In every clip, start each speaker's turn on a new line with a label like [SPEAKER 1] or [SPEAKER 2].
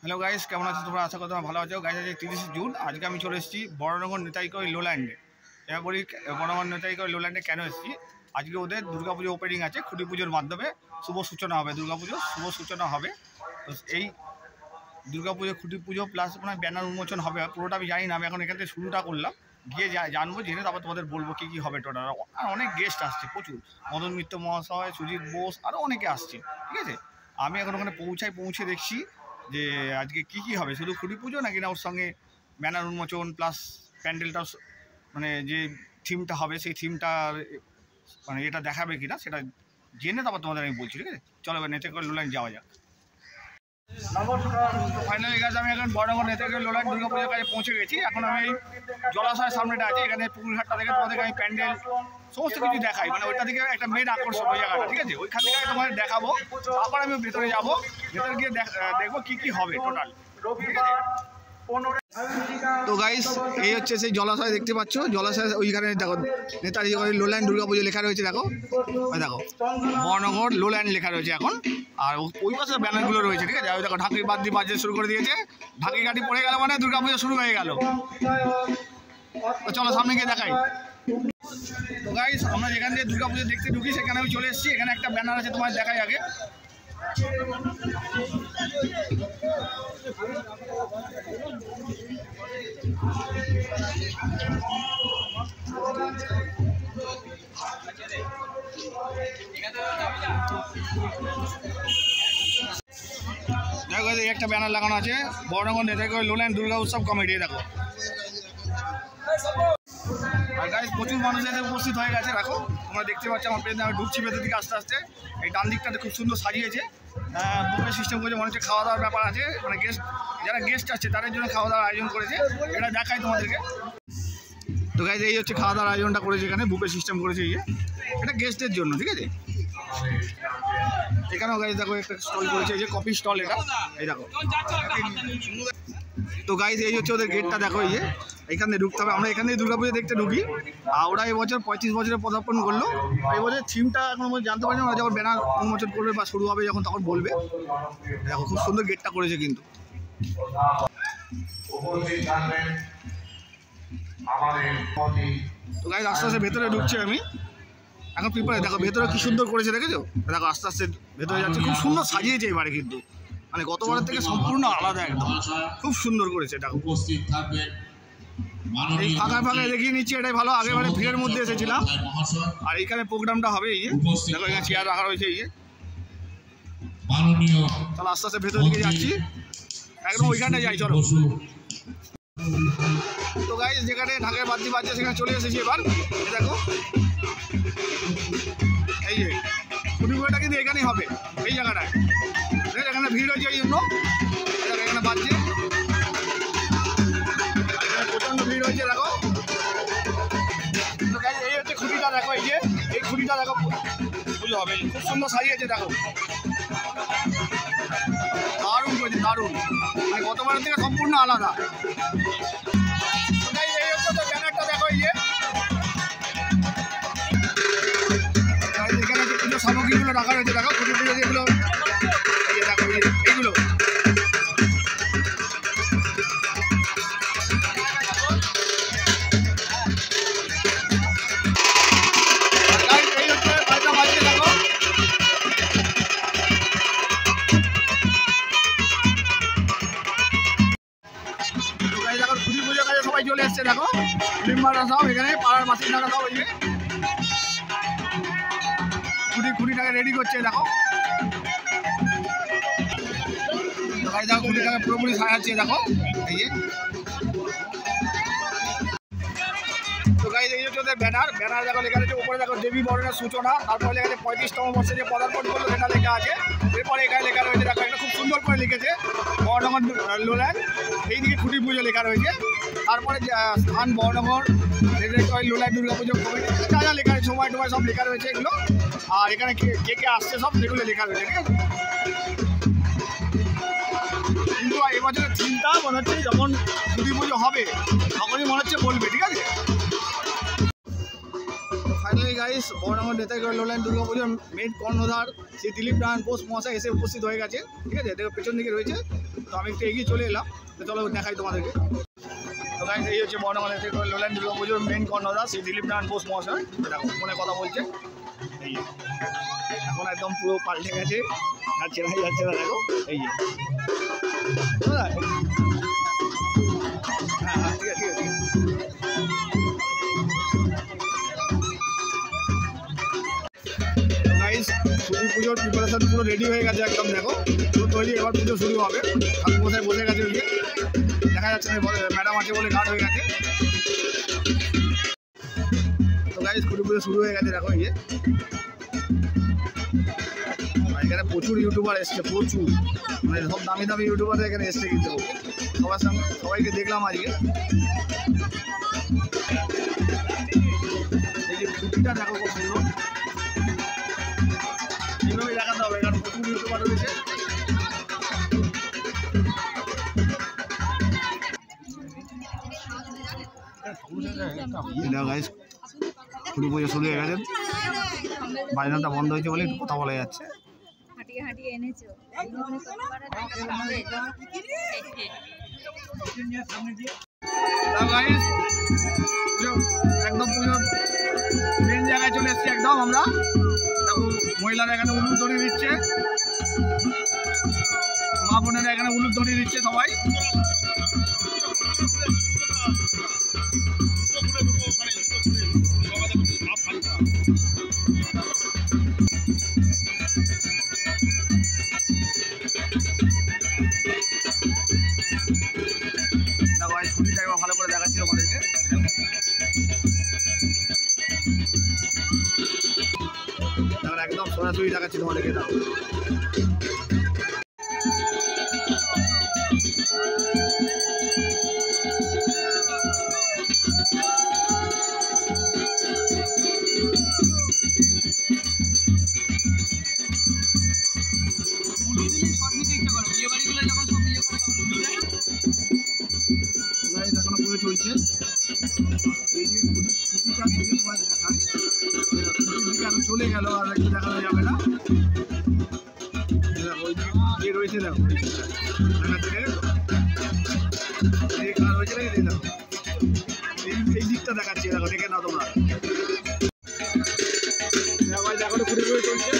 [SPEAKER 1] Hello guys, কেমন আছো তোমরা? আশা করি তোমরা ভালো আছো। গাইস, আজ 30 জুন, আজকে আমি চলে এসেছি বড়নগর নেতাইকই লোল্যান্ডে। এবার বলি বড়নগর নেতাইকই লোল্যান্ডে কেন এসেছি। আজকে ওদের দুর্গাপুজো ওপেনিং আছে, খুঁটি পুজোর মাধ্যমে শুভ সূচনা হবে, দুর্গাপুজোর শুভ সূচনা হবে। তো এই দুর্গাপুজো খুঁটি পুজো প্লাস মানে ব্যানার উন্মোচন হবে, পুরোটা আমি জানি না। আমি এখন এখান থেকে শুরুটা করলাম, গিয়ে জানবো, জেনে তারপর তোমাদের বলবো কী কী হবে টোটাল। আর অনেক গেস্ট আসছে, প্রচুর। মদন মিত্র মহাশয়, সুজিত বোস, আরও অনেকে আসছে, ঠিক আছে। আমি এখন ওখানে পৌঁছে দেখছি যে আজকে কি কি হবে, শুধু খুঁটি পুজো নাকি না ওর সঙ্গে ব্যানার উন্মোচন প্লাস প্যান্ডেলটা, মানে যে থিমটা হবে সেই থিমটার মানে এটা দেখাবে কিনা সেটা জেনে তারপর তোমাদের আমি বলছি, ঠিক আছে। চলো এবার নেতাইকই লোল্যান্ড যাওয়া যাক। নমস্কার, ফাইনালি গাছ আমি এখন বড়নগর নেতাইকই লোল্যান্ড দুর্গাপুজোর কাছে পৌঁছে গেছি। এখন আমি এই জলাশয়ের সামনেটা আছে, এখানে পুকুরঘাটটা থেকে তোমাদেরকে আমি প্যান্ডেল সমস্ত কিছু দেখাই, মানে ওইটা থেকে একটা মেন আকর্ষণ ওই জায়গাটা, ঠিক আছে। ওইখান থেকে তোমাদের দেখাবো, তারপর আমি ভেতরে যাবো, ভেতরে গিয়ে দেখবো কী কী হবে টোটাল, ঠিক আছে। তো গাইস, এই হচ্ছে সেই জলাশয়, দেখতে পাচ্ছ জলাশয়, ওইখানে দেখো নেতাজি লোল্যান্ড দুর্গাপুজো লেখা রয়েছে, দেখো দেখো বড়নগর লোল্যান্ড লেখা রয়েছে এখন। আর ওই পাশে ব্যানারগুলো রয়েছে, ঠিক আছে। ওই দেখো ঢাকি বাদ দিয়ে বাজতে শুরু করে দিয়েছে, ঢাকি গাড়ি পড়ে গেল মানে দুর্গাপুজো শুরু হয়ে গেল। তো চলো সামনে গিয়ে দেখাই। তো গাইস, আমরা যেখান দিয়ে দুর্গাপুজো দেখতে ঢুকি সেখানে আমি চলে এসেছি। এখানে একটা ব্যানার আছে, তোমার দেখাই আগে। দেখো একটা ব্যানার লাগানো আছে, বড়নগর নেতাইকই লোল্যান্ড দুর্গা উৎসব কমিটি, দেখো। আর গাইস, প্রচুর মানুষ এসে উপস্থিত হয়ে গেছে, দেখো তোমরা দেখতে পাচ্ছ। আমার পেছনে আমি ঢুকছি ভেতর দিকে আস্তে আস্তে। এই ডান দিকটাতে খুব সুন্দর সাজিয়েছে, বুফে সিস্টেম করেছে, মনে হচ্ছে খাওয়া দাওয়ার ব্যাপার আছে, মানে যারা গেস্ট আছে তাদের জন্য খাওয়া দাওয়ার আয়োজন করেছে, এটা দেখাই তোমাদেরকে। তো গাইস, এই হচ্ছে খাওয়া দাওয়ার আয়োজনটা করেছে, এখানে বুফে সিস্টেম করেছে, এটা গেস্টদের জন্য, ঠিক আছে। এখানেও গাইস দেখো একটা স্টল করেছে, এই যে কফি স্টল, এটা এই দেখো। তো গাইস, এই হচ্ছে ওদের গেটটা, দেখো এই যে এখানে ঢুকতে হবে। আমরা এখান থেকে দুর্গাপুজো দেখতে ঢুকি। আর ওরা এবছর 35 বছরে পদার্পণ করলো। এই বছর থিমটা এখন জানতে পারি না, ওরা যখন ব্যানার উন্মোচন করবে বা শুরু হবে যখন, তখন বলবে। দেখো খুব সুন্দর গেটটা করেছে কিন্তু। তো গাইস, আস্তে আস্তে ভেতরে ঢুকছি আমি এখন পিপারে। দেখো ভেতরে কি সুন্দর করেছে, দেখেছো? দেখো আস্তে আস্তে ভেতরে যাচ্ছে, খুব সুন্দর সাজিয়েছে এবারে কিন্তু, মানে গতবারের থেকে সম্পূর্ণ আলাদা একদম, খুব সুন্দর করেছে। দেখো এই ফাঁকায় দেখিয়ে নিচ্ছি, এটাই ভালো। আগেবারে ভিড়ের মধ্যে এসেছিলাম। আর এইখানে প্রোগ্রামটা হবে, এই যে দেখো এখানে চেয়ার রাখা রয়েছে, এই যে। চলো আস্তে আস্তে ভেতরের দিকে যাচ্ছি, একদম ওইখানটায় যাই, চলো। তো গাইস, যেখানে ঢাকায় বাদ্যি বাজছে সেখানে চলে এসেছি এবার। দেখো এই যে খুঁটি পুজোটা কিন্তু এখানেই হবে, এই জায়গাটায়। এখানে ভিড় হয়েছে এই জন্য, এখানে বাজছে, প্রচণ্ড ভিড় হয়েছে, দেখো। তো গাইস, এই হচ্ছে খুঁটিটা, দেখো এই যে এই খুঁটিটা, দেখো পুজো হবে, খুব সুন্দর সাজিয়েছে, দেখো দারুণ করেছে, দারুণ, মানে গতবারের থেকে সম্পূর্ণ আলাদা। এই হচ্ছে তো ব্যানারটা, দেখো এই যে এখানে যে পুজোর সামগ্রীগুলো রাখা রয়েছে, দেখো পুজো যেগুলো, এই যে দেখো এইগুলো। খুঁটি পুজোর কাছে সবাই চলে এসছে, দেখো মেম্বাররা সব এখানে, পাড়ার বাসিন্দারা সব ওই যে খুঁটিটাকে রেডি করছে, দেখো। দেখো খুঁটিটাকে পুরোপুরি সাজাচ্ছে, দেখো এই যে। তো গাইস, এই হচ্ছে ওদের ব্যানার দেখো লেখা আছে উপরে, দেখো দেবী বরণের সূচনা, তারপরে লেখা আছে 35তম বর্ষে যে পদার্পণ করলো সেটা লেখা আছে। এরপরে এখানে লেখা রয়েছে, দেখো এটা খুব সুন্দর করে লিখেছে, বড়নগর লোল্যান্ড, এইদিকে খুঁটি পুজো লেখা রয়েছে। তারপরে স্থান বড়নগর নেতাইকই লোল্যান্ড দুর্গাপুজো কমিটি, যা লেখা আছে সময় টময় সব লেখা রয়েছে এগুলো। আর এখানে কে কে আসছে সব সেগুলো লেখা রয়েছে, ঠিক আছে। কিন্তু এবছরের থিমটা মনে হচ্ছে যখন খুঁটি পুজো হবে তখনই মনে হচ্ছে বলবে, ঠিক আছে। ফাইনালি গাইস বর্ণগর নেতাগড় লোল্যান্ড দুর্গাপুজোর মেন কর্ণধার শ্রী দিলীপ নারায়ণ বোস মহাশয় এসে উপস্থিত হয়ে গেছে। ঠিক আছে, দেখো পেছন দিকে রয়েছে, তো আমি একটু এগিয়ে চলে এলাম, তো চলো দেখাই তোমাদেরকে। তো গাইস এই হচ্ছে বর্ণগর নেতাগড় লোল্যান্ড দুর্গাপুজোর মেন কর্ণধার শ্রী দিলীপ নারায়ণ বোস মহাশয়। দেখো ফোনে কথা বলছে, এই এখন একদম পুরো পাল্টে গেছে, আর চেনাই যাচ্ছে না। দেখো এই যে হ্যাঁ হ্যাঁ ঠিক আছে ঠিক আছে। ছুটি পুজোর প্রিপারেশন পুরো রেডি হয়ে গেছে একদম। দেখো পুরো তৈরি, এবার পুজো শুরু হবে। ঠাকুর মশাই বসে গেছে, ওই দেখা যাচ্ছে না, ম্যাডাম আছে বলে গার্ড হয়ে গেছে। তো গাইস ছুটি পুজো শুরু হয়ে গেছে। দেখো এই যে এখানে প্রচুর ইউটিউবার এসছে, প্রচুর, মানে সব দামি দামি ইউটিউবার এখানে এসছে, কিন্তু সবার সঙ্গে সবাইকে দেখলাম আজকে। এই যে ছুটিটা দেখো খুব সুন্দর, এইভাবেই দেখাতে হবে, কারণ প্রচুর ইউটিউবার রয়েছে। গাইস ছুটি পুজো শুরু হয়ে গেছে, বাজনাটা বন্ধ হয়েছে বলে একটু কথা বলা যাচ্ছে। একদম পুজোর মেন জায়গায় চলে এসছি একদম আমরা। মহিলারা এখানে উলুদ ধরিয়ে দিচ্ছে, মা বোনেরা এখানে উলুদ ধরিয়ে দিচ্ছে সবাই। ছুটিটা এবার ভালো করে দেখাচ্ছি আমাদেরকে। একদম সরাসরি দেখাচ্ছি তোমাদেরকে। দাও এখনো পুরো চলছে। এই যে ছুটিটা থেকে তোমার দেখায়, ছুটির দিকে এখন চলে গেল, আর একটু দেখানো যাবে না। ওই যে রয়েছে দেখো, এই দিকটা দেখাচ্ছি, দেখো দেখে নাও তোমরা। দেখো ঘুরে ঘুরে চলছে।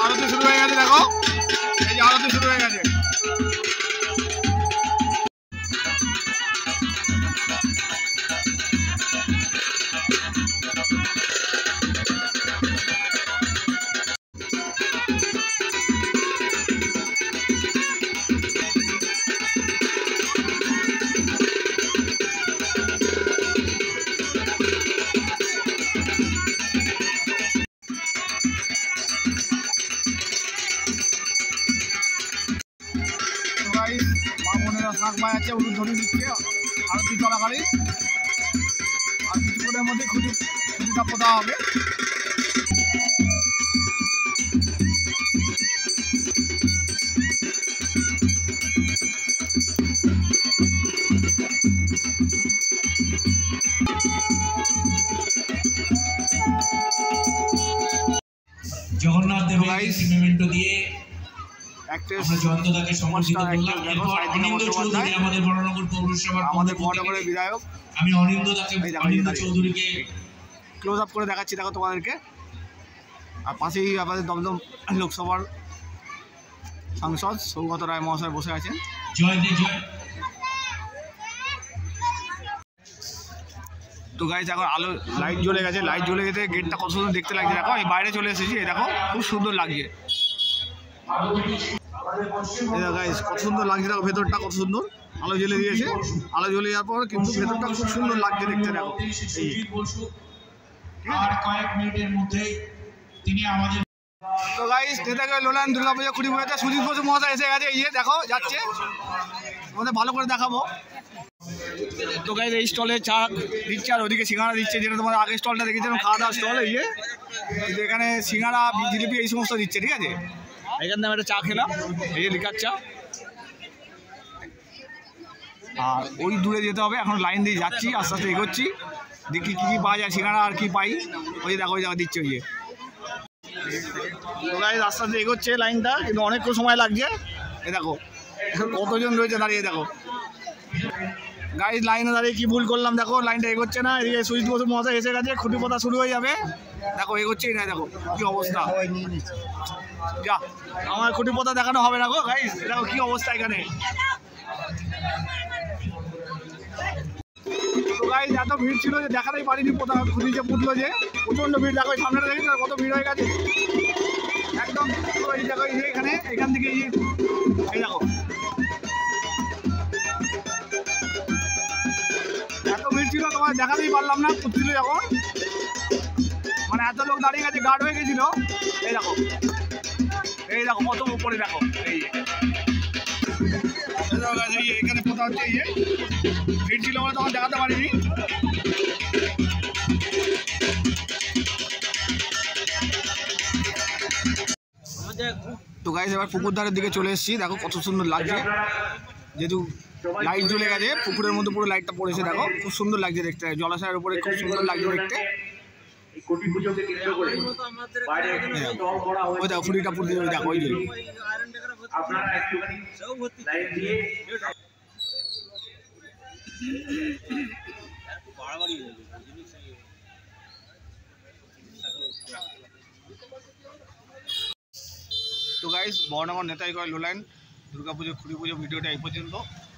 [SPEAKER 1] আরতি শুরু হয়ে গেছে, দেখো এই যে আরতি শুরু হয়ে গেছে। মা বোনেরা শাক বাজাচ্ছে, উলুদ ধরিয়ে দিচ্ছে আরতি চলাকালীন। আর কিছুক্ষণের মধ্যে খুঁটিটা পোতা হবে।
[SPEAKER 2] জগন্নাথ দেবের মেমেন্টো দিয়ে
[SPEAKER 1] বিধায়ক
[SPEAKER 2] আমি অনিন্দ চৌধুরীকে
[SPEAKER 1] ক্লোজ আপ করে দেখাচ্ছি, দেখো তোমাদেরকে। আর পাশেই আমাদের দমদম লোকসভার সাংসদ সৌগত রায় মহাশয় বসে আছেন।
[SPEAKER 2] জয় দে জয়।
[SPEAKER 1] তো গাইস এখন আলো লাইট জ্বলে গেছে, লাইট জ্বলে যেতে গেটটা কত সুন্দর দেখতে লাগছে। দেখো আমি বাইরে চলে এসেছি, দেখো খুব সুন্দর লাগছে। গাইস কত সুন্দর লাগছে দেখো, ভেতরটা কত সুন্দর আলো জ্বলে দিয়েছে। আলো জ্বলে যাওয়ার পর কিন্তু ভেতরটা খুব সুন্দর লাগছে দেখতে দেখো।
[SPEAKER 2] আর কয়েক মিনিটের মধ্যেই তিনি আমাদের
[SPEAKER 1] তো গাইস নেতাকে লোলান দুর্গাপূজা খুঁটি পুজোতে সুজিত বসু মহাশয় এসে গেছে। এই দেখো যাচ্ছে, আমাদের ভালো করে দেখাবো। তো গাইস এই স্টলে চা দিচ্ছে আর ওদিকে সিঙ্গাড়া দিচ্ছে, যেটা তোমার আগের স্টলটা দেখেছিলাম খাওয়া দাওয়ার স্টল। এখানে সিঙ্গাড়া জিলিপি এই সমস্ত দিচ্ছে, ঠিক আছে। এখান থেকে একটা চা খেলাম, এই যে লিকার চা। আর ওই দূরে যেতে হবে, এখন লাইন দিয়ে যাচ্ছি, আস্তে আস্তে এগোচ্ছি, দেখি কী কী পাওয়া যায় সিঙ্গাড়া আর কি পাই। ওই যে দেখো ওই জায়গা দিচ্ছে, ওই যে তো গাইস আস্তে আস্তে এগোচ্ছে লাইনটা, কিন্তু অনেকক্ষণ সময় লাগছে। এই দেখো কতজন রয়েছে দাঁড়িয়ে, দেখো গাইস লাইনে দাঁড়িয়ে কি ভুল করলাম, দেখো লাইনটা এগোচ্ছে না। এদিকে সুজিত বসু মহাশয় এসে গেছে, খুঁটি পোতা শুরু হয়ে যাবে। দেখো এগোচ্ছেই না, দেখো কি অবস্থা। যা আমার খুঁটি পোতা দেখানো হবে না গো গাইস, দেখো কি অবস্থা এখানে। তো গাইস এত ভিড় ছিল যে দেখাতেই পারিনি পোতা খুঁটি যে পুতলো, যে প্রচণ্ড ভিড়। দেখো সামনেটা দেখি কত ভিড় হয়ে গেছে একদম। এই দেখো এই যে এখান থেকে এই দেখো এত ভিড় ছিল, তোমার দেখাতেই পারলাম না পুতছিল যখন, মানে এত লোক দাঁড়িয়ে গেছে, গার্ড হয়ে গেছিল। এই দেখো কত উপরে দেখো, এই এখানে কোথাও হচ্ছে, এই ভিড় ছিল বলে তখন দেখাতে পারিনি। তো গাইস এবার পুকুর ধারের দিকে চলে এসেছি, দেখো কত সুন্দর লাগছে। যেহেতু লাইট জ্বলে গেছে, পুকুরের মধ্যে পুরো লাইটটা পড়েছে, দেখো খুব সুন্দর লাগছে দেখতে। জলাশয়ের উপরে খুব সুন্দর লাগছে দেখতে। ওই দেখো ফুটিটা পুড়তে যাবে, দেখো ওই যে তো গাইস বর্ণগর নেতাইগড় লোলাইন দুর্গাপুজো খুঁটি পুজো ভিডিওটা এই পর্যন্ত।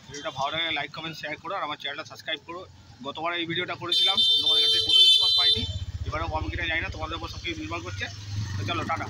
[SPEAKER 1] ভিডিওটা ভালো লাগলে লাইক কমেন্ট শেয়ার করো, আর আমার চ্যানেলটা সাবস্ক্রাইব করো। গতবার এই ভিডিওটা করেছিলাম, তোমাদের কাছে কোনো রেসপন্স পাইনি, এবারেও কমিটিটা যাই না, তোমাদের উপর সব কিছু নির্ভর করছে। তো চলো টাটা।